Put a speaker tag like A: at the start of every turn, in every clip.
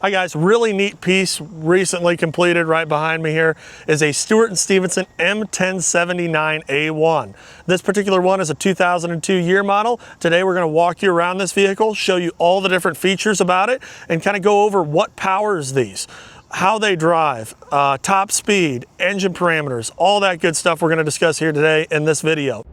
A: Hi guys, really neat piece recently completed right behind me here is a Stewart and Stevenson M1079A1. This particular one is a 2002 year model. Today we're going to walk you around this vehicle, show you all the different features about it, and kind of go over what powers these, how they drive, top speed, engine parameters, all that good stuff we're going to discuss here today in this video.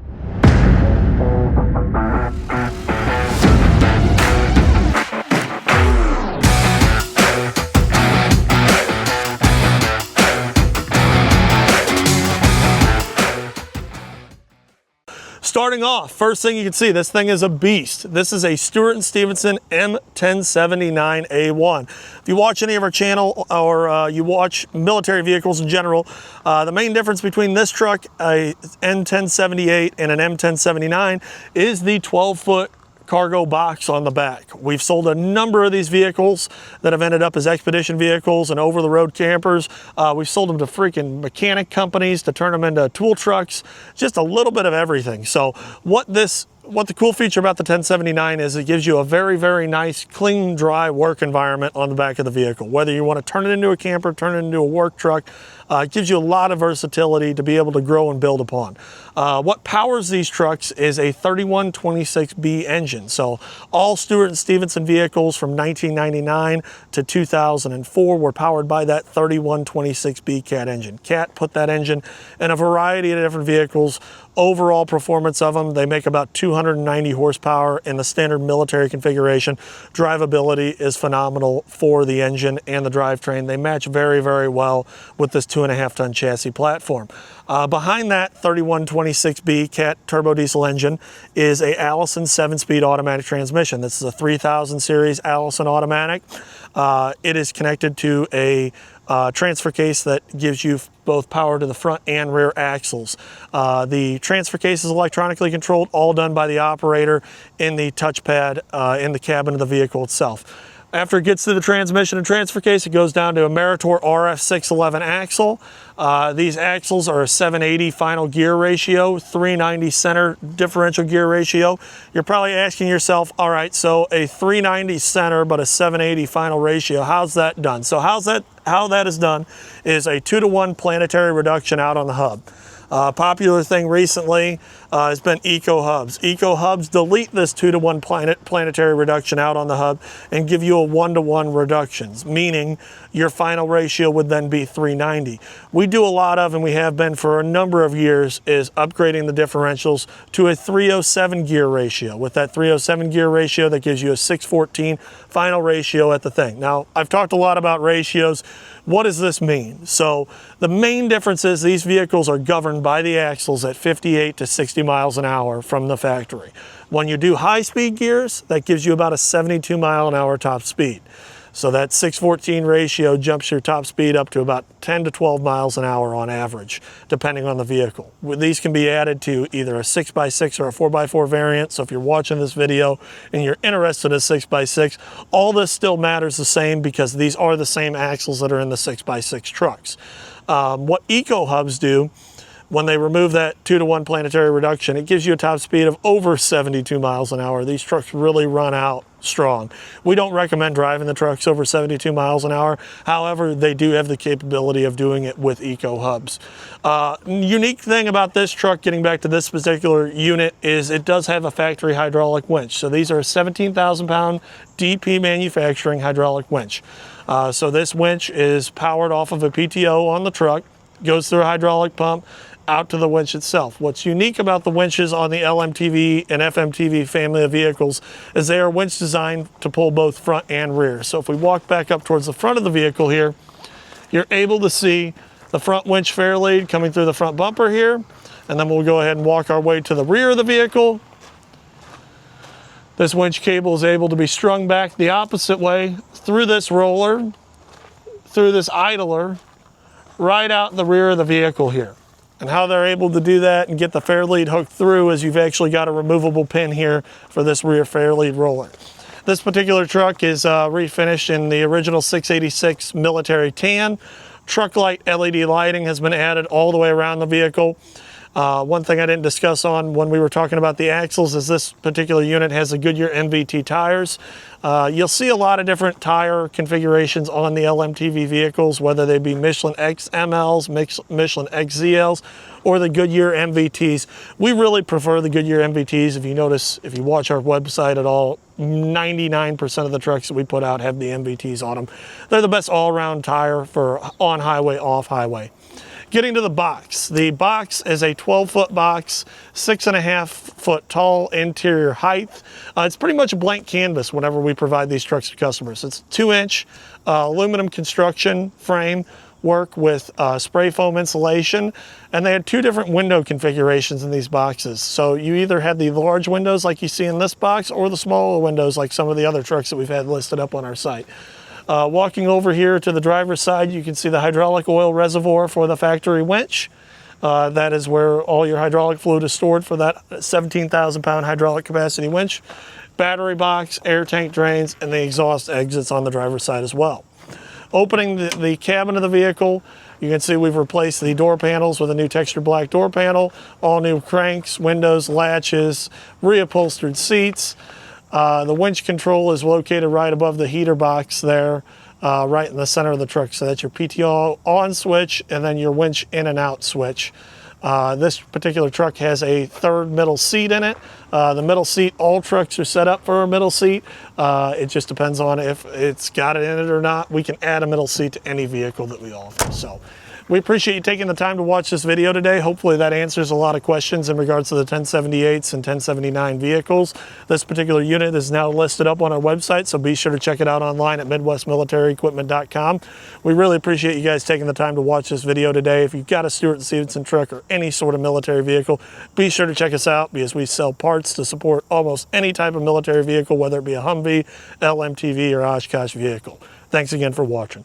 A: Starting off, first thing you can see, this thing is a beast. This is a Stewart and Stevenson M1079A1. If you watch any of our channel or you watch military vehicles in general, the main difference between this truck, a M1078 and an M1079, is the 12-foot cargo box on the back. We've sold a number of these vehicles that have ended up as expedition vehicles and over-the-road campers. We've sold them to freaking mechanic companies to turn them into tool trucks, just a little bit of everything. So what the cool feature about the 1079 is it gives you a very, very nice, clean, dry work environment on the back of the vehicle. Whether you want to turn it into a camper, turn it into a work truck, it gives you a lot of versatility to be able to grow and build upon. What powers these trucks is a 3126B engine. So all Stewart and Stevenson vehicles from 1999 to 2004 were powered by that 3126B Cat engine. Cat put that engine in a variety of different vehicles. Overall performance of them, they make about 290 horsepower in the standard military configuration. Drivability is phenomenal for the engine and the drivetrain. They match very, very well with this 2.5-ton chassis platform. Behind that 3126B Cat turbo diesel engine is a Allison 7-speed automatic transmission. This is a 3000 series Allison automatic. It is connected to a transfer case that gives you both power to the front and rear axles. The transfer case is electronically controlled, all done by the operator in the touchpad in the cabin of the vehicle itself. After it gets to the transmission and transfer case, it goes down to a Meritor RF611 axle. These axles are a 780 final gear ratio, 390 center differential gear ratio. You're probably asking yourself, all right, so a 390 center but a 780 final ratio, how's that done? So how that is done is a 2-to-1 planetary reduction out on the hub. Popular thing recently has been Eco Hubs. Eco Hubs delete this 2-to-1 planetary reduction out on the hub and give you a 1-to-1 reductions, meaning your final ratio would then be 390. We do a lot of, and we have been for a number of years, is upgrading the differentials to a 307 gear ratio. With that 307 gear ratio, that gives you a 614 final ratio at the thing. Now, I've talked a lot about ratios. What does this mean? So the main difference is these vehicles are governed by the axles at 58 to 60 miles an hour from the factory. When you do high-speed gears, that gives you about a 72 mile an hour top speed. So that 614 ratio jumps your top speed up to about 10 to 12 miles an hour on average, depending on the vehicle. These can be added to either a 6x6 or a 4x4 variant. So if you're watching this video and you're interested in a 6x6, all this still matters the same because these are the same axles that are in the 6x6 trucks. What Eco Hubs do, when they remove that 2-to-1 planetary reduction, it gives you a top speed of over 72 miles an hour. These trucks really run out strong. We don't recommend driving the trucks over 72 miles an hour. However, they do have the capability of doing it with Eco Hubs. Unique thing about this truck, getting back to this particular unit, is it does have a factory hydraulic winch. So these are a 17,000 pound DP manufacturing hydraulic winch. So this winch is powered off of a PTO on the truck, goes through a hydraulic pump, out to the winch itself. What's unique about the winches on the LMTV and FMTV family of vehicles is they are winch designed to pull both front and rear. So if we walk back up towards the front of the vehicle here, you're able to see the front winch fair lead coming through the front bumper here, and then we'll go ahead and walk our way to the rear of the vehicle. This winch cable is able to be strung back the opposite way through this roller, through this idler, right out in the rear of the vehicle here. And how they're able to do that and get the fair lead hooked through is you've actually got a removable pin here for this rear fair lead roller. This particular truck is refinished in the original 686 military tan. Truck light LED lighting has been added all the way around the vehicle. One thing I didn't discuss on when we were talking about the axles is this particular unit has the Goodyear MVT tires. You'll see a lot of different tire configurations on the LMTV vehicles, whether they be Michelin XMLs, Michelin XZLs, or the Goodyear MVTs. We really prefer the Goodyear MVTs. If you notice, if you watch our website at all, 99% of the trucks that we put out have the MVTs on them. They're the best all-around tire for on-highway, off-highway. Getting to the box. The box is a 12-foot box, 6.5-foot tall interior height. It's pretty much a blank canvas whenever we provide these trucks to customers. It's 2-inch aluminum construction frame work with spray foam insulation, and they had 2 different window configurations in these boxes. So you either had the large windows like you see in this box, or the smaller windows like some of the other trucks that we've had listed up on our site. Walking over here to the driver's side, you can see the hydraulic oil reservoir for the factory winch. That is where all your hydraulic fluid is stored for that 17,000 pound hydraulic capacity winch. Battery box, air tank drains, and the exhaust exits on the driver's side as well. Opening the cabin of the vehicle, you can see we've replaced the door panels with a new textured black door panel, all new cranks, windows, latches, reupholstered seats. The winch control is located right above the heater box there, right in the center of the truck. So that's your PTO on switch and then your winch in and out switch. This particular truck has a 3rd middle seat in it. The middle seat, all trucks are set up for a middle seat. It just depends on if it's got it in it or not. We can add a middle seat to any vehicle that we offer. So we appreciate you taking the time to watch this video today. Hopefully that answers a lot of questions in regards to the 1078s and 1079 vehicles. This particular unit is now listed up on our website, so be sure to check it out online at midwestmilitaryequipment.com. We really appreciate you guys taking the time to watch this video today. If you've got a Stewart and Stevenson truck or any sort of military vehicle, be sure to check us out, because we sell parts to support almost any type of military vehicle, whether it be a Humvee, LMTV, or Oshkosh vehicle. Thanks again for watching.